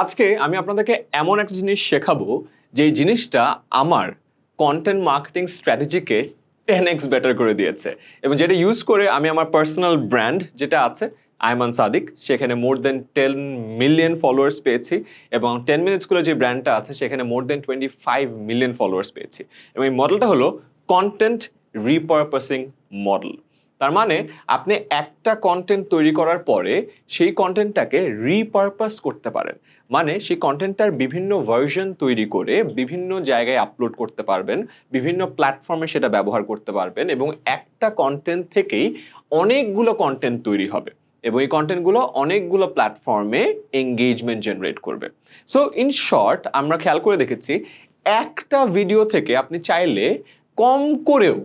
আজকে আমি আপনাদেরকে এমন একটা জিনিস শেখাবো যে জিনিসটা আমার কন্টেন্ট মার্কেটিং স্ট্র্যাটেজিকে 10x বেটার করে দিয়েছে এবং যেটা ইউজ করে আমি আমার পার্সোনাল ব্র্যান্ড যেটা আছে আয়মান সাদিক সেখানে মোর দেন 10 মিলিয়ন ফলোয়ার্স পেয়েছি এবং 10 মিনিট স্কুলে যে ব্র্যান্ডটা আছে সেখানে মোর দেন 25 মিলিয়ন ফলোয়ার্স পেয়েছি এবং এই মডেলটা হলো কন্টেন্ট রিপারপাসিং মডেল। তার মানে আপনি একটা কন্টেন্ট তৈরি করার পরে সেই কন্টেন্টটাকে রিপারপাস করতে পারেন, মানে সেই কন্টেন্টটার বিভিন্ন ভার্সন তৈরি করে বিভিন্ন জায়গায় আপলোড করতে পারবেন, বিভিন্ন প্ল্যাটফর্মে সেটা ব্যবহার করতে পারবেন এবং একটা কন্টেন্ট থেকেই অনেকগুলো কন্টেন্ট তৈরি হবে এবং এই কন্টেন্টগুলো অনেকগুলো প্ল্যাটফর্মে এঙ্গেজমেন্ট জেনারেট করবে। সো ইন শর্ট আমরা খেয়াল করে দেখেছি একটা ভিডিও থেকে আপনি চাইলে কম করেও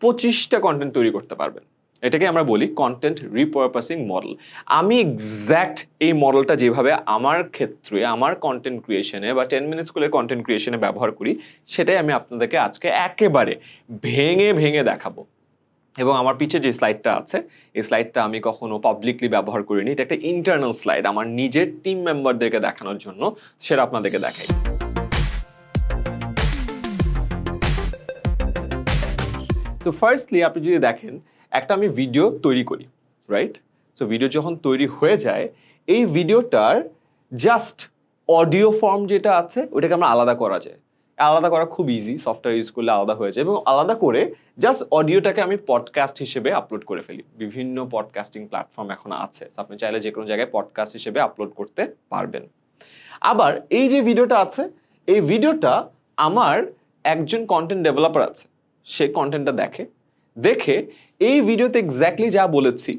25টা কন্টেন্ট তৈরি করতে পারবেন। এটাকে আমরা বলি কন্টেন্ট রিপারপাসিং মডেল। আমি এক্স্যাক্ট এই মডেলটা যেভাবে আমার ক্ষেত্রে আমার কন্টেন্ট ক্রিয়েশনে বা 10 মিনিট স্কুলের কন্টেন্ট ক্রিয়েশনে ব্যবহার করি সেটাই আমি আপনাদেরকে আজকে একেবারে ভেঙে ভেঙে দেখাবো। এবং আমার পিছে যে স্লাইডটা আছে এই স্লাইডটা আমি কখনো পাবলিকলি ব্যবহার করিনি, এটা একটা ইন্টারনাল স্লাইড আমার নিজের টিম মেম্বারদেরকে দেখানোর জন্য, সেটা আপনাদেরকে দেখাই। সো ফার্স্টলি আপনি যদি দেখেন একটা আমি ভিডিও তৈরি করি, রাইট? সো ভিডিও যখন তৈরি হয়ে যায় এই ভিডিওটার জাস্ট অডিও ফর্ম যেটা আছে ওটাকে আমরা আলাদা করা যায়। আলাদা করা খুব ইজি, সফটওয়্যার ইউজ করলে আলাদা হয়ে যায় এবং আলাদা করে জাস্ট অডিওটাকে আমি পডকাস্ট হিসেবে আপলোড করে ফেলি। বিভিন্ন পডকাস্টিং প্ল্যাটফর্ম এখন আছে, আপনি চাইলে যে কোনো জায়গায় পডকাস্ট হিসেবে আপলোড করতে পারবেন। আবার এই যে ভিডিওটা আছে এই ভিডিওটা আমার একজন কন্টেন্ট ডেভেলপার আছে, সে কন্টেন্টটা দেখে এই ভিডিওতে এক্স্যাক্টলি যা বলেছি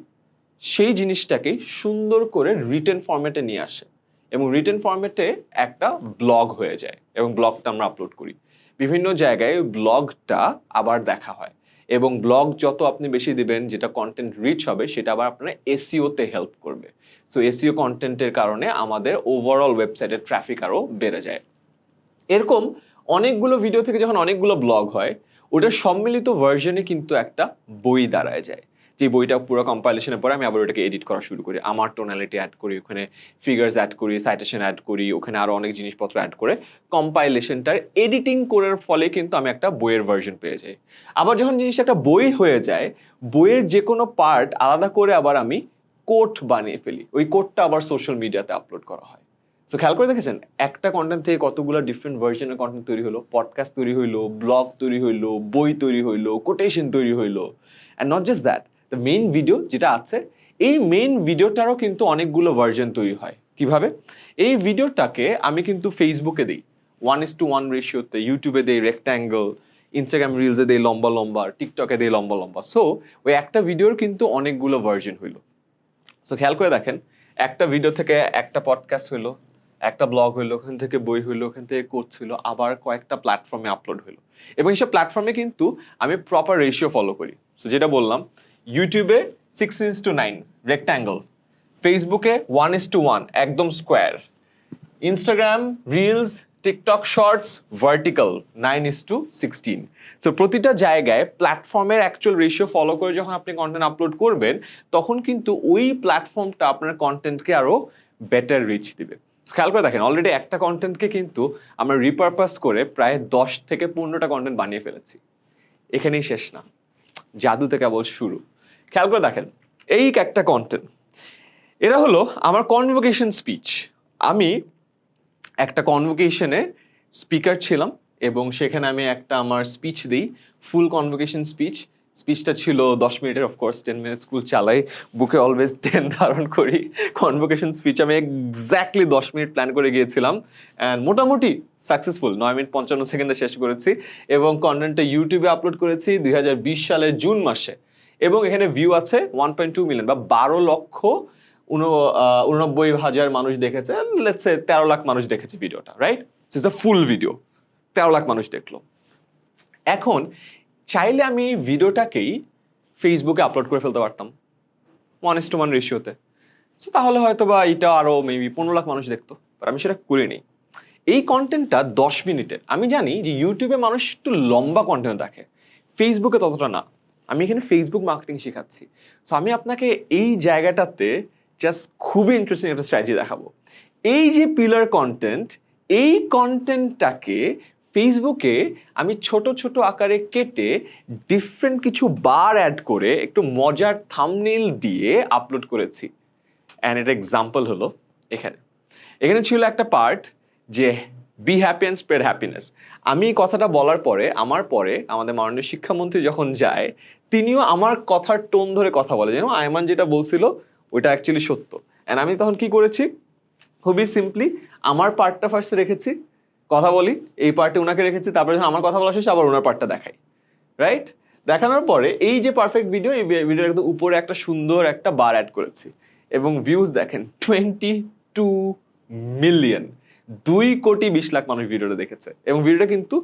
সেই জিনিসটাকে সুন্দর করে রিটেন ফরম্যাটে নিয়ে আসে এবং রিটেন ফরম্যাটে একটা ব্লগ হয়ে যায় এবং ব্লগটা আমরা আপলোড করি বিভিন্ন জায়গায়। ব্লগটা আবার দেখা হয় এবং ব্লগ যত আপনি বেশি দিবেন যেটা কন্টেন্ট রিচ হবে সেটা আবার আপনার এসইওতে হেল্প করবে। সো এসইও কন্টেন্টের কারণে আমাদের ওভারঅল ওয়েবসাইটের ট্রাফিক আরও বেড়ে যায়। এরকম অনেকগুলো ভিডিও থেকে যখন অনেকগুলো ব্লগ হয় ওটার সম্মিলিত ভার্জনে কিন্তু একটা বই দাঁড়ায় যায়, যে বইটা পুরো কম্পাইলেশনের পরে আমি আবার ওটাকে এডিট করা শুরু করি, আমার টোনালিটি অ্যাড করি, ওখানে ফিগার্স অ্যাড করি, সাইটেশন অ্যাড করি, ওখানে আরও অনেক জিনিসপত্র অ্যাড করে কম্পাইলেশনটার এডিটিং করার ফলে কিন্তু আমি একটা বইয়ের ভার্জন পেয়ে যাই। আবার যখন জিনিসটা একটা বই হয়ে যায় বইয়ের যে কোনো পার্ট আলাদা করে আবার আমি কোট বানিয়ে ফেলি, ওই কোটটা আবার সোশ্যাল মিডিয়াতে আপলোড করা হয়। তো খেয়াল করে দেখেছেন একটা কন্টেন্ট থেকে কতগুলো ডিফারেন্ট ভার্জনের কন্টেন্ট তৈরি হলো, পডকাস্ট তৈরি হইলো, ব্লগ তৈরি হইলো, বই তৈরি হইলো, কোটেশন তৈরি হইলো। And not just that, the main video যেটা আছে এই মেইন ভিডিওটারও কিন্তু অনেকগুলো ভার্জন তৈরি হয়। কিভাবে? এই ভিডিওটাকে আমি কিন্তু ফেসবুকে দিই 1:1 রেশিওতে, ইউটিউবে দেই রেক্ট্যাঙ্গল, ইনস্টাগ্রাম রিলসে দেই লম্বা লম্বা, টিকটকে দেই লম্বা লম্বা। সো ওই একটা ভিডিওর কিন্তু অনেকগুলো ভার্জন হইলো। সো খেয়াল করে দেখেন একটা ভিডিও থেকে একটা পডকাস্ট হইলো, একটা ব্লগ হইলো, ওখান থেকে বই হইলো, ওখান থেকে কোর্স হইলো, আবার কয়েকটা প্ল্যাটফর্মে আপলোড হইলো এবং এইসব প্ল্যাটফর্মে কিন্তু আমি প্রপার রেশিও ফলো করি। সো যেটা বললাম ইউটিউবে 6:9 রেক্ট্যাঙ্গল, ফেসবুকে 1:1 একদম square, Instagram reels, TikTok shorts vertical 9:16। So প্রতিটা জায়গায় প্ল্যাটফর্মের অ্যাকচুয়াল রেশিও ফলো করে যখন আপনি কন্টেন্ট আপলোড করবেন তখন কিন্তু ওই প্ল্যাটফর্মটা আপনার কন্টেন্টকে আরও বেটার রিচ দিবে। খেয়াল করে দেখেন অলরেডি একটা কন্টেন্টকে কিন্তু আমরা রিপারপাস করে প্রায় 10 থেকে 15টা কন্টেন্ট বানিয়ে ফেলেছি। এখানেই শেষ না, জাদুতে কেবল শুরু। খেয়াল করে দেখেন এই একটা কন্টেন্ট, এরা হলো আমার কনভোকেশন স্পিচ। আমি একটা কনভোকেশনে স্পিকার ছিলাম এবং সেখানে আমি একটা আমার স্পিচ দিই, ফুল কনভোকেশন স্পিচটা ছিল 10 মিনিটের। অফকোর্স 10 মিনিট স্কুল চালাই, বুকে অলওয়েজ 10 ধারণ করি। কনভোকেশন স্পিচ আমি এক্স্যাক্টলি 10 মিনিট প্ল্যান করে গিয়েছিলাম অ্যান্ড মোটামুটি সাকসেসফুল 9 মিনিট 55 সেকেন্ডে শেষ করেছি এবং কন্টেন্টটা ইউটিউবে আপলোড করেছি 2020 সালের জুন মাসে এবং এখানে ভিউ আছে 1.2 মিলিয়ন বা 12,89,000 মানুষ দেখেছে, লেটস সে 13 লাখ মানুষ দেখেছে ভিডিওটা, right? It's a full video, 13 lakh মানুষ দেখলো। এখন চাইলে আমি এই ভিডিওটাকেই ফেসবুকে আপলোড করে ফেলতে পারতাম 1:1 রেশিওতে, সো তাহলে হয়তো বা এটা আরও মেবি 15 লাখ মানুষ দেখতো, বাট আমি সেটা করিনি। এই কন্টেন্টটা 10 মিনিটের। আমি জানি যে ইউটিউবে মানুষ একটু লম্বা কন্টেন্ট দেখে, ফেসবুকে ততটা না। আমি এখানে ফেসবুক মার্কেটিং শেখাচ্ছি, সো আমি আপনাকে এই জায়গাটাতে জাস্ট খুবই ইন্টারেস্টিং একটা স্ট্র্যাটেজি দেখাবো। এই যে পিলার কন্টেন্ট, এই কন্টেন্টটাকে ফেসবুকে আমি ছোট ছোট আকারে কেটে ডিফারেন্ট কিছু বার অ্যাড করে একটু মজার থাম্বনেইল দিয়ে আপলোড করেছি। অ্যান্ড এর এক্সাম্পল হলো এখানে এখানে ছিল একটা পার্ট যে be happy and spread happiness. আমি এই কথাটা বলার পরে আমাদের মাননীয় শিক্ষামন্ত্রী যখন যায়, তিনিও আমার কথার টোন ধরে কথা বলে, যেন আয়মান যেটা বলছিল ওইটা অ্যাকচুয়ালি সত্য। অ্যান্ড আমি তখন কি করেছি, খুবই সিম্পলি আমার পার্টটা ফার্স্টে রেখেছি, কথা বলি, এই পার্টে ওনাকে রেখেছি, তারপরে যখন আমার কথা বলা শেষ আবার ওনার পার্টটা দেখাই, রাইট? দেখানোর পরে এই যে পারফেক্ট ভিডিও, এই ভিডিওর একদম উপরে একটা সুন্দর একটা বার অ্যাড করেছি এবং ভিউজ দেখেন 22 মিলিয়ন, 2,20,00,000 মানুষ ভিডিওটা দেখেছে। এবং ভিডিওটা কিন্তু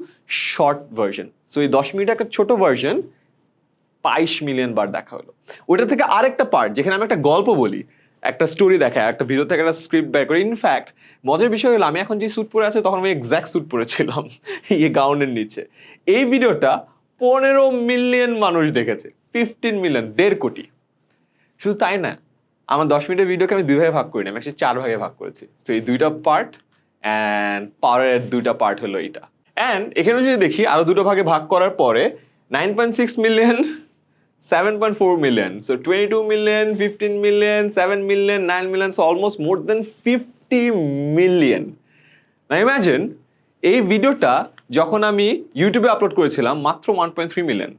শর্ট ভার্সন, সো এই 10 মিনিট একটা ছোট ভার্সন 22 মিলিয়ন বার দেখা হলো। ওইটা থেকে আরেকটা পার্ট যেখানে আমি একটা গল্প বলি, একটা স্টোরি দেখায়, একটা ভিডিও থেকে একটা স্ক্রিপ্ট বের করে। ইনফ্যাক্ট মজার বিষয় হলো আমি এখন যে স্যুট পরে আছে তখন আমি এক্স্যাক্ট স্যুট পরেছিলাম এই গাউনের নিচে। এই ভিডিওটা 15 মিলিয়ন মানুষ দেখেছে, 15 মিলিয়ন, 1.5 কোটি। শুধু তাই না, আমার 10 মিনিটের ভিডিওকে আমি 2 ভাগে ভাগ করিনি, আমি actually 4 ভাগে ভাগ করেছি। তো এই 2টা পার্ট অ্যান্ড পাওয়ারের 2টা পার্ট হলো এইটা। অ্যান্ড এখানে যদি দেখি আরো 2টো ভাগে ভাগ করার পরে 9.6 million, 7.4 million, so 22 million, 15 million, 7 million, 9 million, so almost more than 50 million. Now imagine এই ভিডিওটা যখন আমি ইউটিউবে আপলোড করেছিলাম মাত্র 1.3 মিলিয়ন,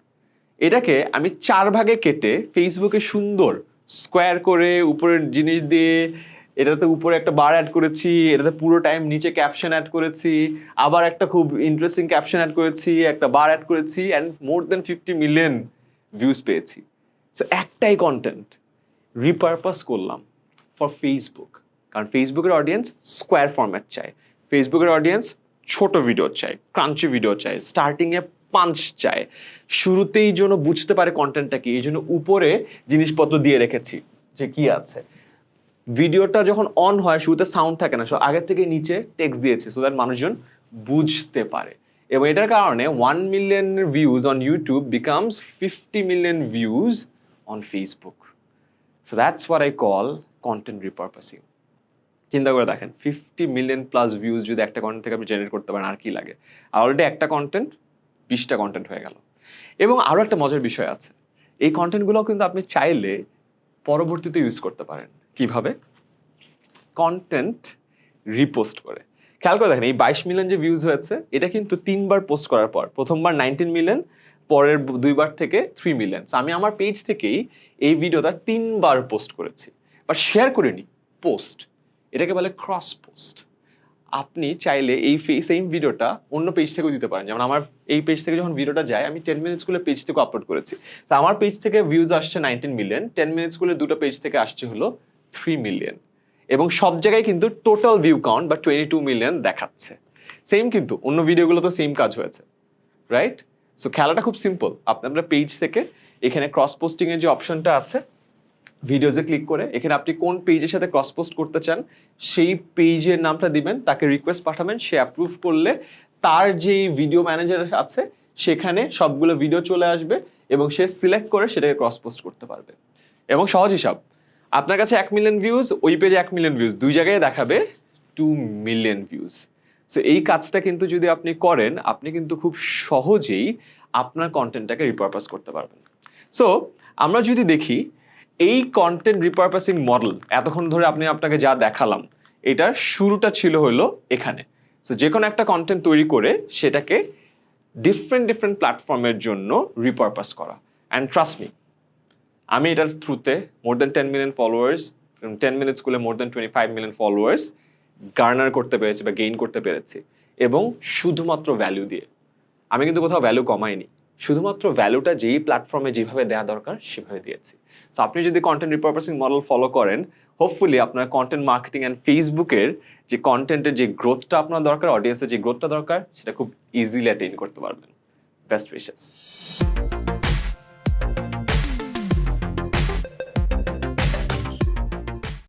এটাকে আমি 4 ভাগে কেটে ফেসবুকে সুন্দর স্কোয়ার করে উপরের জিনিস দিয়ে এটাতে উপরে একটা বার অ্যাড করেছি, এটাতে পুরো টাইম নিচে ক্যাপশন অ্যাড করেছি, আবার একটা খুব ইন্টারেস্টিং ক্যাপশন অ্যাড করেছি, একটা বার অ্যাড করেছি, and more than 50 million views পেয়েছি। সো একটাই কন্টেন্ট রিপারপাস করলাম ফর ফেসবুক, কারণ ফেসবুকের অডিয়েন্স স্কোয়ার ফরম্যাট চায়, ফেসবুকের অডিয়েন্স ছোট ভিডিও চায়, ক্রাঞ্চি ভিডিও চায়, স্টার্টিংয়ে পাঞ্চ চায়, শুরুতেই যেন বুঝতে পারে কন্টেন্টটা কি, এই জন্য উপরে জিনিসপত্র দিয়ে রেখেছি যে কি আছে। ভিডিওটা যখন অন হয় শুরুতে সাউন্ড থাকে না, সো আগের থেকে নিচে টেক্সট দিয়েছে সো দ্যাট মানুষজন বুঝতে পারে। এবং এটার কারণে 1 million views on YouTube becomes 50 million views on Facebook. So that's what I call content রিপারপাসিং। চিন্তা করে দেখেন 50 মিলিয়ন প্লাস ভিউজ যদি একটা কন্টেন্ট থেকে আপনি জেনারেট করতে পারেন, আর কি লাগে? আর অলরেডি একটা কন্টেন্ট 20টা কন্টেন্ট হয়ে গেল। এবং আরও একটা মজার বিষয় আছে, এই কন্টেন্টগুলো কিন্তু আপনি চাইলে পরবর্তীতে ইউজ করতে পারেন। কিভাবে? কন্টেন্ট রিপোস্ট করে। খেয়াল করে দেখেন এই 22 মিলিয়ন যে ভিউজ হয়েছে এটা কিন্তু 3বার পোস্ট করার পর, প্রথমবার 19 মিলিয়ন, পরের 2বার থেকে 3 মিলিয়ন। আমি আমার পেজ থেকেই এই ভিডিওটা 3বার পোস্ট করেছি, বাট শেয়ার করিনি, পোস্ট। এটাকে বলে ক্রস পোস্ট। আপনি চাইলে এই সেম ভিডিওটা অন্য পেজ থেকেও দিতে পারেন। যেমন আমার এই পেজ থেকে যখন ভিডিওটা যায়, আমি 10 মিনিট স্কুলের পেজ থেকে আপলোড করেছি, তো আমার পেজ থেকে ভিউজ আসছে 19 মিলিয়ন, 10 মিনিট স্কুলের 2টো পেজ থেকে আসছে হলো 3 মিলিয়ন। এবং সব জায়গায় কিন্তু টোটাল ভিউ কাউন্ট বা 22 মিলিয়ন দেখাচ্ছে। সেম কিন্তু অন্য ভিডিওগুলো তো সেম কাজ হয়েছে, রাইট? সো খেলাটা খুব সিম্পল। আপনার পেজ থেকে এখানে ক্রস পোস্টিং এর যে অপশনটা আছে, ভিডিওজে ক্লিক করে এখানে আপনি কোন পেজের সাথে ক্রস পোস্ট করতে চান সেই পেজের নামটা দিবেন, তাকে রিকোয়েস্ট পাঠাবেন, সে অ্যাপ্রুভ করলে তার যেই ভিডিও ম্যানেজার আছে সেখানে সবগুলো ভিডিও চলে আসবে এবং সে সিলেক্ট করে সেটাকে ক্রস পোস্ট করতে পারবে। এবং সহজ হিসাব, আপনার কাছে 1 মিলিয়ন ভিউজ, ওই পেজে 1 মিলিয়ন ভিউজ, দুই জায়গায় দেখাবে 2 মিলিয়ন ভিউজ। সো এই কাজটা কিন্তু যদি আপনি করেন, আপনি কিন্তু খুব সহজেই আপনার কন্টেন্টটাকে রিপারপাস করতে পারবেন। সো আমরা যদি দেখি এই কন্টেন্ট রিপারপাসিং মডেল এতক্ষণ ধরে আপনাকে যা দেখালাম, এটার শুরুটা ছিল হলো এখানে। সো যে কোনো একটা কন্টেন্ট তৈরি করে সেটাকে ডিফারেন্ট প্ল্যাটফর্মের জন্য রিপারপাস করা। অ্যান্ড ট্রাস্ট মি, আমি এটার থ্রুতে মোর দেন 10 মিলিয়ন ফলোয়ার্স, 10 মিনিট স্কুলে মোর দেন 25 মিলিয়ন ফলোয়ার্স গার্নার করতে পেরেছি বা গেইন করতে পেরেছি, এবং শুধুমাত্র ভ্যালু দিয়ে। আমি কিন্তু কোথাও ভ্যালু কমাইনি, শুধুমাত্র ভ্যালুটা যেই প্ল্যাটফর্মে যেভাবে দেওয়া দরকার সেভাবে দিয়েছি। সো আপনি যদি কন্টেন্ট রিপারপাসিং মডেল ফলো করেন, হোপফুলি আপনার কন্টেন্ট মার্কেটিং অ্যান্ড ফেসবুকের যে কন্টেন্টের যে গ্রোথটা আপনার দরকার, অডিয়েন্সের যে গ্রোথটা দরকার, সেটা খুব ইজিলি অ্যাটেইন করতে পারবেন। Best wishes.